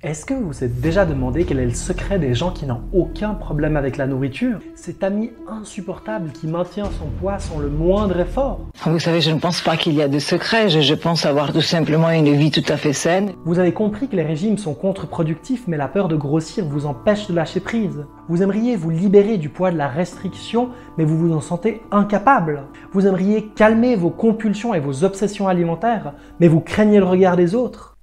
Est-ce que vous vous êtes déjà demandé quel est le secret des gens qui n'ont aucun problème avec la nourriture? Cet ami insupportable qui maintient son poids sans le moindre effort? Vous savez, je ne pense pas qu'il y a de secret. Je pense avoir tout simplement une vie tout à fait saine. Vous avez compris que les régimes sont contre-productifs, mais la peur de grossir vous empêche de lâcher prise. Vous aimeriez vous libérer du poids de la restriction, mais vous vous en sentez incapable. Vous aimeriez calmer vos compulsions et vos obsessions alimentaires, mais vous craignez le regard des autres.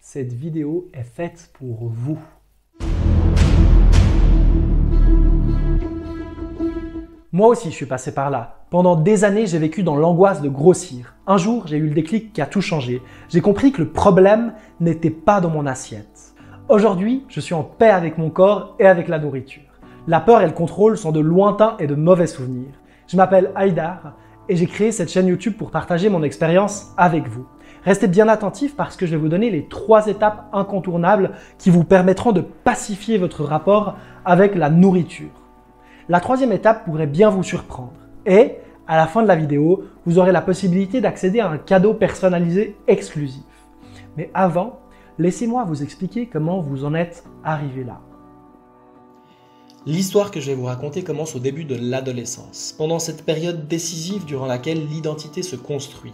Cette vidéo est faite pour vous. Moi aussi, je suis passé par là. Pendant des années, j'ai vécu dans l'angoisse de grossir. Un jour, j'ai eu le déclic qui a tout changé. J'ai compris que le problème n'était pas dans mon assiette. Aujourd'hui, je suis en paix avec mon corps et avec la nourriture. La peur et le contrôle sont de lointains et de mauvais souvenirs. Je m'appelle Haïdar et j'ai créé cette chaîne YouTube pour partager mon expérience avec vous. Restez bien attentifs parce que je vais vous donner les 3 étapes incontournables qui vous permettront de pacifier votre rapport avec la nourriture. La 3e étape pourrait bien vous surprendre et, à la fin de la vidéo, vous aurez la possibilité d'accéder à un cadeau personnalisé exclusif. Mais avant, laissez-moi vous expliquer comment vous en êtes arrivé là. L'histoire que je vais vous raconter commence au début de l'adolescence, pendant cette période décisive durant laquelle l'identité se construit.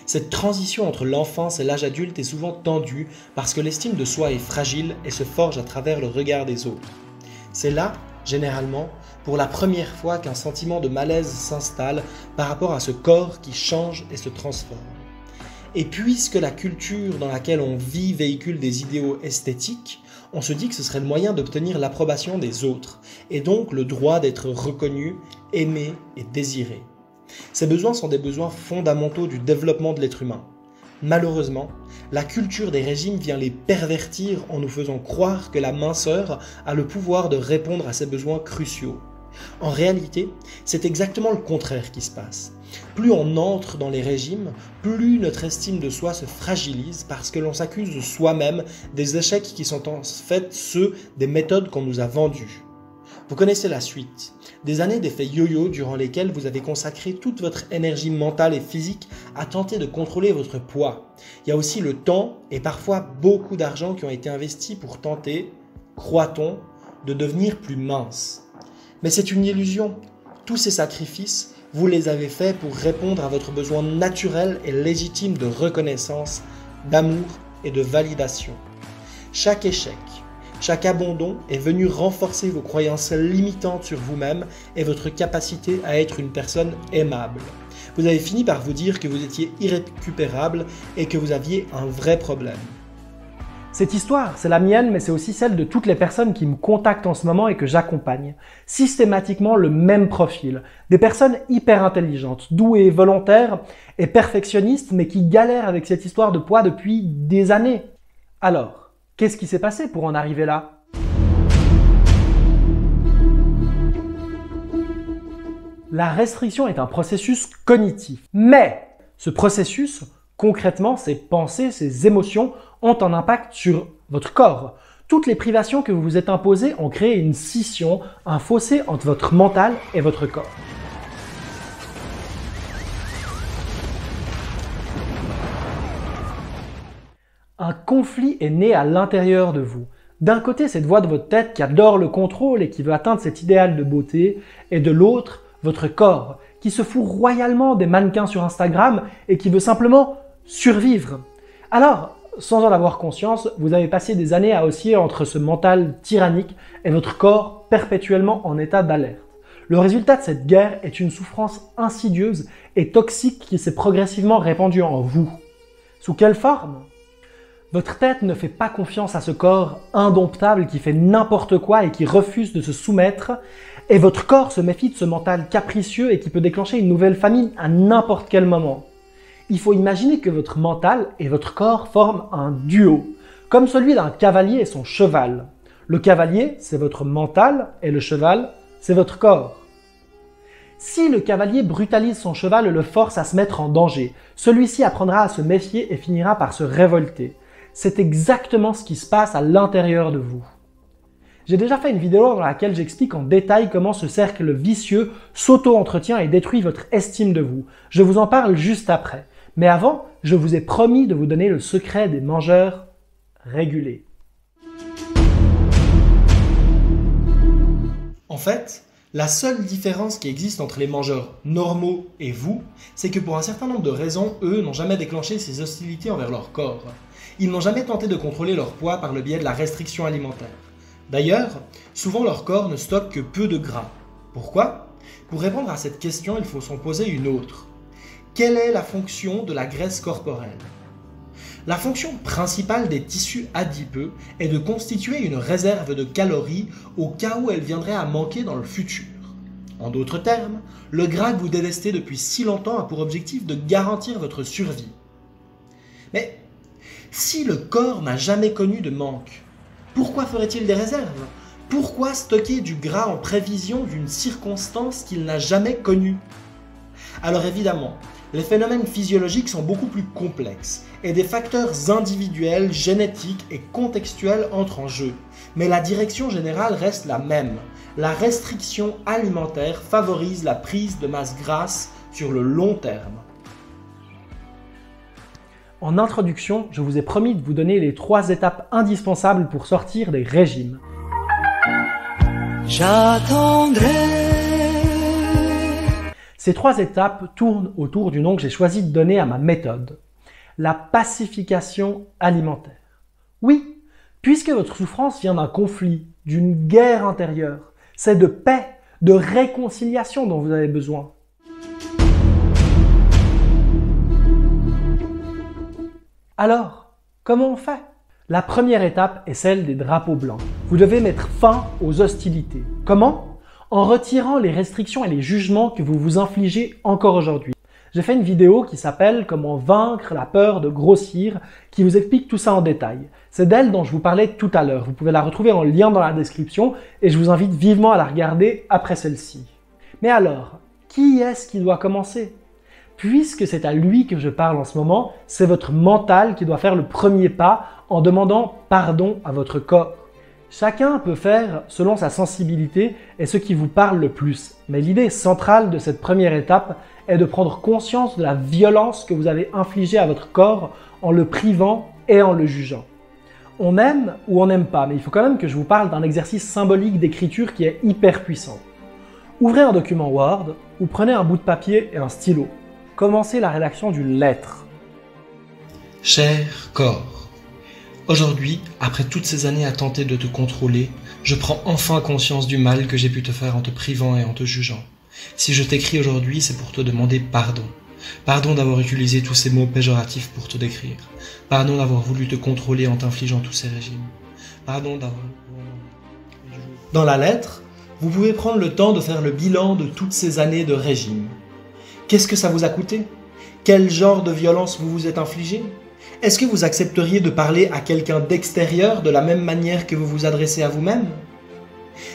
Cette transition entre l'enfance et l'âge adulte est souvent tendue parce que l'estime de soi est fragile et se forge à travers le regard des autres. C'est là, généralement, pour la première fois qu'un sentiment de malaise s'installe par rapport à ce corps qui change et se transforme. Et puisque la culture dans laquelle on vit véhicule des idéaux esthétiques, on se dit que ce serait le moyen d'obtenir l'approbation des autres, et donc le droit d'être reconnu, aimé et désiré. Ces besoins sont des besoins fondamentaux du développement de l'être humain. Malheureusement, la culture des régimes vient les pervertir en nous faisant croire que la minceur a le pouvoir de répondre à ces besoins cruciaux. En réalité, c'est exactement le contraire qui se passe. Plus on entre dans les régimes, plus notre estime de soi se fragilise parce que l'on s'accuse de soi-même des échecs qui sont en fait ceux des méthodes qu'on nous a vendues. Vous connaissez la suite. Des années d'effets yo-yo durant lesquels vous avez consacré toute votre énergie mentale et physique à tenter de contrôler votre poids. Il y a aussi le temps et parfois beaucoup d'argent qui ont été investis pour tenter, croit-on, de devenir plus mince. Mais c'est une illusion. Tous ces sacrifices, vous les avez faits pour répondre à votre besoin naturel et légitime de reconnaissance, d'amour et de validation. Chaque échec, chaque abandon est venu renforcer vos croyances limitantes sur vous-même et votre capacité à être une personne aimable. Vous avez fini par vous dire que vous étiez irrécupérable et que vous aviez un vrai problème. Cette histoire, c'est la mienne, mais c'est aussi celle de toutes les personnes qui me contactent en ce moment et que j'accompagne. Systématiquement le même profil. Des personnes hyper intelligentes, douées, volontaires et perfectionnistes, mais qui galèrent avec cette histoire de poids depuis des années. Alors, qu'est-ce qui s'est passé pour en arriver là? La restriction est un processus cognitif. Mais ce processus, concrètement, ces pensées, ces émotions ont un impact sur votre corps. Toutes les privations que vous vous êtes imposées ont créé une scission, un fossé entre votre mental et votre corps. Un conflit est né à l'intérieur de vous. D'un côté, cette voix de votre tête qui adore le contrôle et qui veut atteindre cet idéal de beauté, et de l'autre, votre corps, qui se fout royalement des mannequins sur Instagram et qui veut simplement survivre. Alors, sans en avoir conscience, vous avez passé des années à osciller entre ce mental tyrannique et votre corps perpétuellement en état d'alerte. Le résultat de cette guerre est une souffrance insidieuse et toxique qui s'est progressivement répandue en vous. Sous quelle forme? Votre tête ne fait pas confiance à ce corps indomptable qui fait n'importe quoi et qui refuse de se soumettre, et votre corps se méfie de ce mental capricieux et qui peut déclencher une nouvelle famine à n'importe quel moment. Il faut imaginer que votre mental et votre corps forment un duo, comme celui d'un cavalier et son cheval. Le cavalier, c'est votre mental et le cheval, c'est votre corps. Si le cavalier brutalise son cheval et le force à se mettre en danger, celui-ci apprendra à se méfier et finira par se révolter. C'est exactement ce qui se passe à l'intérieur de vous. J'ai déjà fait une vidéo dans laquelle j'explique en détail comment ce cercle vicieux s'auto-entretient et détruit votre estime de vous. Je vous en parle juste après. Mais avant, je vous ai promis de vous donner le secret des mangeurs régulés. fait, la seule différence qui existe entre les mangeurs normaux et vous, c'est que pour un certain nombre de raisons, eux n'ont jamais déclenché ces hostilités envers leur corps. Ils n'ont jamais tenté de contrôler leur poids par le biais de la restriction alimentaire. D'ailleurs, souvent leur corps ne stocke que peu de gras. Pourquoi ? Pour répondre à cette question, il faut s'en poser une autre. Quelle est la fonction de la graisse corporelle ? La fonction principale des tissus adipeux est de constituer une réserve de calories au cas où elle viendrait à manquer dans le futur. En d'autres termes, le gras que vous détestez depuis si longtemps a pour objectif de garantir votre survie. Mais si le corps n'a jamais connu de manque, pourquoi ferait-il des réserves ? Pourquoi stocker du gras en prévision d'une circonstance qu'il n'a jamais connue ? Alors évidemment, les phénomènes physiologiques sont beaucoup plus complexes et des facteurs individuels, génétiques et contextuels entrent en jeu. Mais la direction générale reste la même. La restriction alimentaire favorise la prise de masse grasse sur le long terme. En introduction, je vous ai promis de vous donner les 3 étapes indispensables pour sortir des régimes. J'attendrai. Ces 3 étapes tournent autour du nom que j'ai choisi de donner à ma méthode. La pacification alimentaire. Oui, puisque votre souffrance vient d'un conflit, d'une guerre intérieure, c'est de paix, de réconciliation dont vous avez besoin. Alors, comment on fait ? La première étape est celle des drapeaux blancs. Vous devez mettre fin aux hostilités. Comment ? En retirant les restrictions et les jugements que vous vous infligez encore aujourd'hui. J'ai fait une vidéo qui s'appelle « Comment vaincre la peur de grossir » qui vous explique tout ça en détail. C'est d'elle dont je vous parlais tout à l'heure. Vous pouvez la retrouver en lien dans la description et je vous invite vivement à la regarder après celle-ci. Mais alors, qui est-ce qui doit commencer ? Puisque c'est à lui que je parle en ce moment, c'est votre mental qui doit faire le premier pas en demandant pardon à votre corps. Chacun peut faire selon sa sensibilité et ce qui vous parle le plus. Mais l'idée centrale de cette première étape est de prendre conscience de la violence que vous avez infligée à votre corps en le privant et en le jugeant. On aime ou on n'aime pas, mais il faut quand même que je vous parle d'un exercice symbolique d'écriture qui est hyper puissant. Ouvrez un document Word ou prenez un bout de papier et un stylo. Commencez la rédaction d'une lettre. Cher corps, aujourd'hui, après toutes ces années à tenter de te contrôler, je prends enfin conscience du mal que j'ai pu te faire en te privant et en te jugeant. Si je t'écris aujourd'hui, c'est pour te demander pardon. Pardon d'avoir utilisé tous ces mots péjoratifs pour te décrire. Pardon d'avoir voulu te contrôler en t'infligeant tous ces régimes. Pardon d'avoir... Dans la lettre, vous pouvez prendre le temps de faire le bilan de toutes ces années de régime. Qu'est-ce que ça vous a coûté ? Quel genre de violence vous vous êtes infligé ? Est-ce que vous accepteriez de parler à quelqu'un d'extérieur de la même manière que vous vous adressez à vous-même ?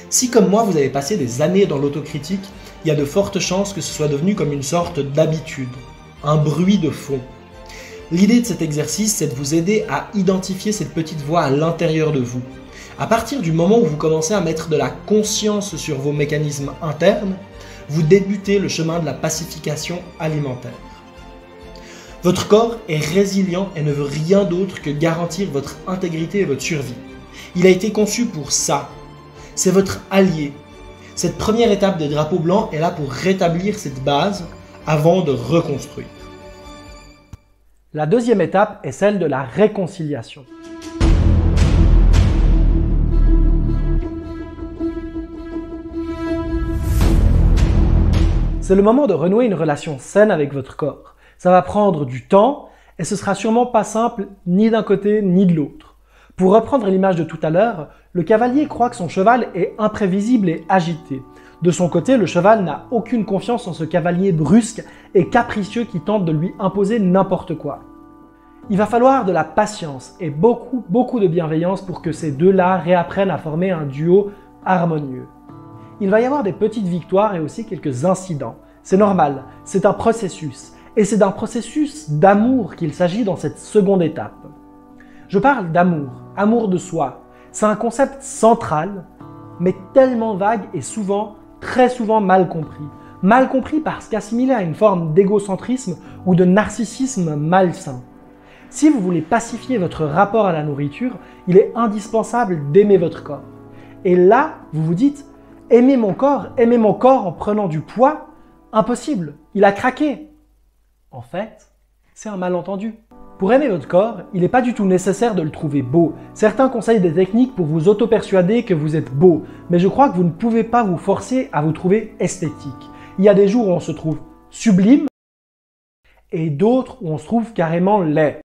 Si comme moi vous avez passé des années dans l'autocritique, il y a de fortes chances que ce soit devenu comme une sorte d'habitude, un bruit de fond. L'idée de cet exercice, c'est de vous aider à identifier cette petite voix à l'intérieur de vous. À partir du moment où vous commencez à mettre de la conscience sur vos mécanismes internes, vous débutez le chemin de la pacification alimentaire. Votre corps est résilient et ne veut rien d'autre que garantir votre intégrité et votre survie. Il a été conçu pour ça. C'est votre allié. Cette première étape des drapeaux blancs est là pour rétablir cette base avant de reconstruire. La deuxième étape est celle de la réconciliation. C'est le moment de renouer une relation saine avec votre corps. Ça va prendre du temps et ce sera sûrement pas simple ni d'un côté ni de l'autre. Pour reprendre l'image de tout à l'heure, le cavalier croit que son cheval est imprévisible et agité. De son côté, le cheval n'a aucune confiance en ce cavalier brusque et capricieux qui tente de lui imposer n'importe quoi. Il va falloir de la patience et beaucoup de bienveillance pour que ces deux-là réapprennent à former un duo harmonieux. Il va y avoir des petites victoires et aussi quelques incidents. C'est normal, c'est un processus. Et c'est d'un processus d'amour qu'il s'agit dans cette seconde étape. Je parle d'amour, amour de soi. C'est un concept central, mais tellement vague et souvent, très souvent mal compris. Mal compris parce qu'assimilé à une forme d'égocentrisme ou de narcissisme malsain. Si vous voulez pacifier votre rapport à la nourriture, il est indispensable d'aimer votre corps. Et là, vous vous dites, Aimer mon corps en prenant du poids? Impossible, il a craqué. En fait, c'est un malentendu. Pour aimer votre corps, il n'est pas du tout nécessaire de le trouver beau. Certains conseillent des techniques pour vous auto-persuader que vous êtes beau, mais je crois que vous ne pouvez pas vous forcer à vous trouver esthétique. Il y a des jours où on se trouve sublime et d'autres où on se trouve carrément laid.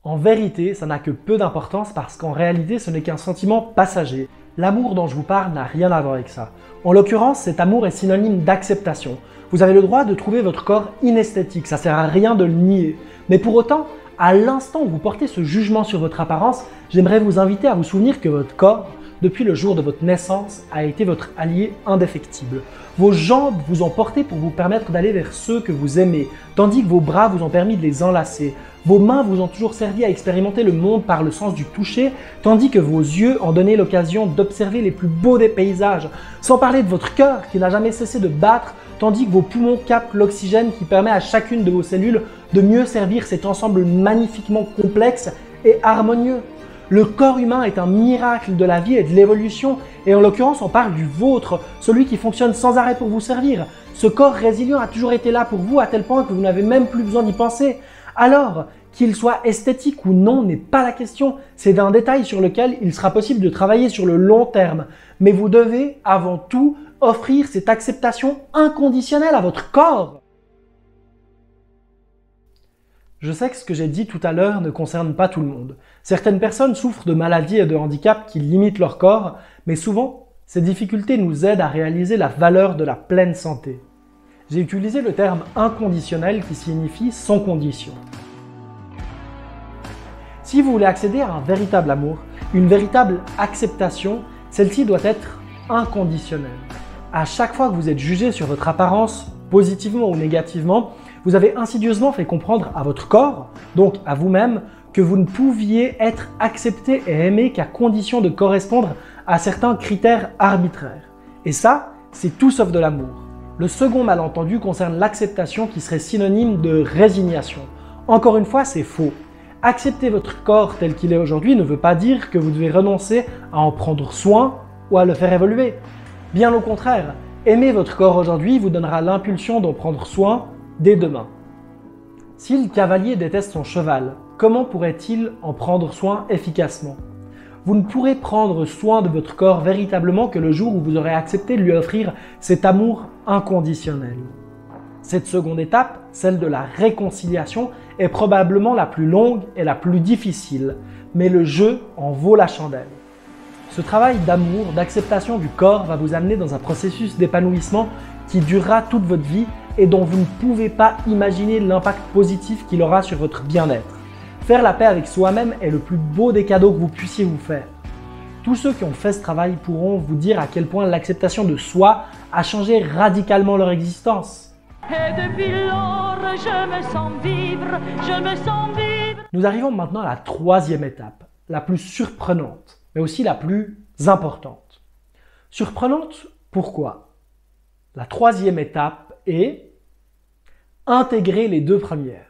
En vérité, ça n'a que peu d'importance parce qu'en réalité, ce n'est qu'un sentiment passager. L'amour dont je vous parle n'a rien à voir avec ça. En l'occurrence, cet amour est synonyme d'acceptation. Vous avez le droit de trouver votre corps inesthétique, ça sert à rien de le nier. Mais pour autant, à l'instant où vous portez ce jugement sur votre apparence, j'aimerais vous inviter à vous souvenir que votre corps, depuis le jour de votre naissance, a été votre allié indéfectible. Vos jambes vous ont porté pour vous permettre d'aller vers ceux que vous aimez, tandis que vos bras vous ont permis de les enlacer. Vos mains vous ont toujours servi à expérimenter le monde par le sens du toucher, tandis que vos yeux ont donné l'occasion d'observer les plus beaux des paysages. Sans parler de votre cœur qui n'a jamais cessé de battre, tandis que vos poumons captent l'oxygène qui permet à chacune de vos cellules de mieux servir cet ensemble magnifiquement complexe et harmonieux. Le corps humain est un miracle de la vie et de l'évolution, et en l'occurrence on parle du vôtre, celui qui fonctionne sans arrêt pour vous servir. Ce corps résilient a toujours été là pour vous à tel point que vous n'avez même plus besoin d'y penser. Alors, qu'il soit esthétique ou non n'est pas la question, c'est un détail sur lequel il sera possible de travailler sur le long terme. Mais vous devez, avant tout, offrir cette acceptation inconditionnelle à votre corps. Je sais que ce que j'ai dit tout à l'heure ne concerne pas tout le monde. Certaines personnes souffrent de maladies et de handicaps qui limitent leur corps, mais souvent, ces difficultés nous aident à réaliser la valeur de la pleine santé. J'ai utilisé le terme inconditionnel qui signifie sans condition. Si vous voulez accéder à un véritable amour, une véritable acceptation, celle-ci doit être inconditionnelle. À chaque fois que vous êtes jugé sur votre apparence, positivement ou négativement, vous avez insidieusement fait comprendre à votre corps, donc à vous-même, que vous ne pouviez être accepté et aimé qu'à condition de correspondre à certains critères arbitraires. Et ça, c'est tout sauf de l'amour. Le second malentendu concerne l'acceptation qui serait synonyme de résignation. Encore une fois, c'est faux. Accepter votre corps tel qu'il est aujourd'hui ne veut pas dire que vous devez renoncer à en prendre soin ou à le faire évoluer. Bien au contraire, aimer votre corps aujourd'hui vous donnera l'impulsion d'en prendre soin dès demain. Si le cavalier déteste son cheval, comment pourrait-il en prendre soin efficacement? Vous ne pourrez prendre soin de votre corps véritablement que le jour où vous aurez accepté de lui offrir cet amour inconditionnel. Cette seconde étape, celle de la réconciliation, est probablement la plus longue et la plus difficile, mais le jeu en vaut la chandelle. Ce travail d'amour, d'acceptation du corps va vous amener dans un processus d'épanouissement qui durera toute votre vie et dont vous ne pouvez pas imaginer l'impact positif qu'il aura sur votre bien-être. Faire la paix avec soi-même est le plus beau des cadeaux que vous puissiez vous faire. Tous ceux qui ont fait ce travail pourront vous dire à quel point l'acceptation de soi a changé radicalement leur existence. Et depuis lors, je me sens vivre. Nous arrivons maintenant à la troisième étape, la plus surprenante, mais aussi la plus importante. Surprenante, pourquoi? La troisième étape est intégrer les deux premières.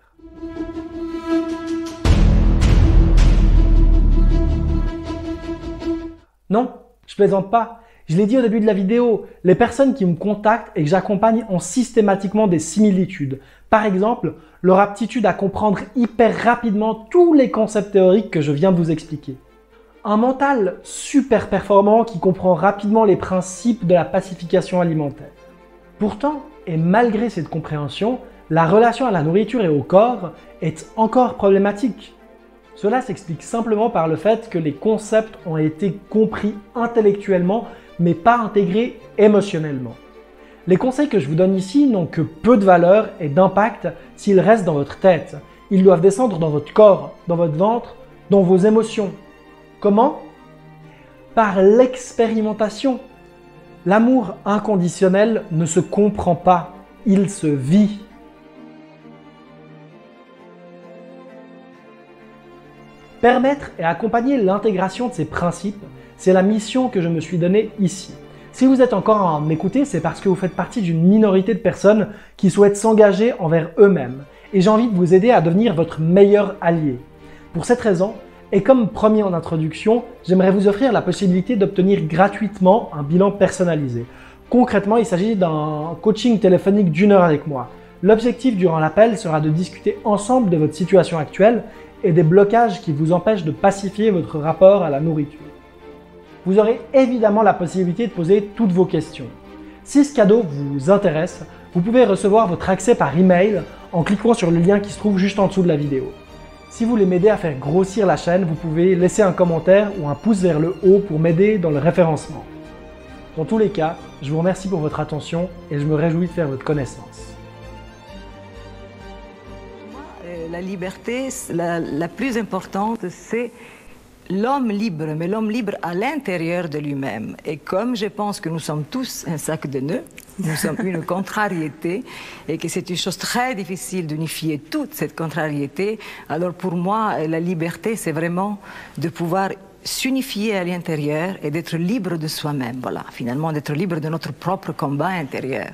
Non, je plaisante pas. Je l'ai dit au début de la vidéo, les personnes qui me contactent et que j'accompagne ont systématiquement des similitudes. Par exemple, leur aptitude à comprendre hyper rapidement tous les concepts théoriques que je viens de vous expliquer. Un mental super performant qui comprend rapidement les principes de la pacification alimentaire. Pourtant, et malgré cette compréhension, la relation à la nourriture et au corps est encore problématique. Cela s'explique simplement par le fait que les concepts ont été compris intellectuellement mais pas intégrés émotionnellement. Les conseils que je vous donne ici n'ont que peu de valeur et d'impact s'ils restent dans votre tête. Ils doivent descendre dans votre corps, dans votre ventre, dans vos émotions. Comment? Par l'expérimentation. L'amour inconditionnel ne se comprend pas, il se vit. Permettre et accompagner l'intégration de ces principes, c'est la mission que je me suis donnée ici. Si vous êtes encore à m'écouter, c'est parce que vous faites partie d'une minorité de personnes qui souhaitent s'engager envers eux-mêmes. Et j'ai envie de vous aider à devenir votre meilleur allié. Pour cette raison, Et comme promis en introduction, j'aimerais vous offrir la possibilité d'obtenir gratuitement un bilan personnalisé. Concrètement, il s'agit d'un coaching téléphonique d'1 heure avec moi. L'objectif durant l'appel sera de discuter ensemble de votre situation actuelle et des blocages qui vous empêchent de pacifier votre rapport à la nourriture. Vous aurez évidemment la possibilité de poser toutes vos questions. Si ce cadeau vous intéresse, vous pouvez recevoir votre accès par email en cliquant sur le lien qui se trouve juste en dessous de la vidéo. Si vous voulez m'aider à faire grossir la chaîne, vous pouvez laisser un commentaire ou un pouce vers le haut pour m'aider dans le référencement. Dans tous les cas, je vous remercie pour votre attention et je me réjouis de faire votre connaissance. La liberté, la plus importante, c'est l'homme libre, mais l'homme libre à l'intérieur de lui-même. Et comme je pense que nous sommes tous un sac de nœuds, nous sommes une contrariété, et que c'est une chose très difficile d'unifier toute cette contrariété, alors pour moi, la liberté, c'est vraiment de pouvoir s'unifier à l'intérieur et d'être libre de soi-même. Voilà, finalement, d'être libre de notre propre combat intérieur.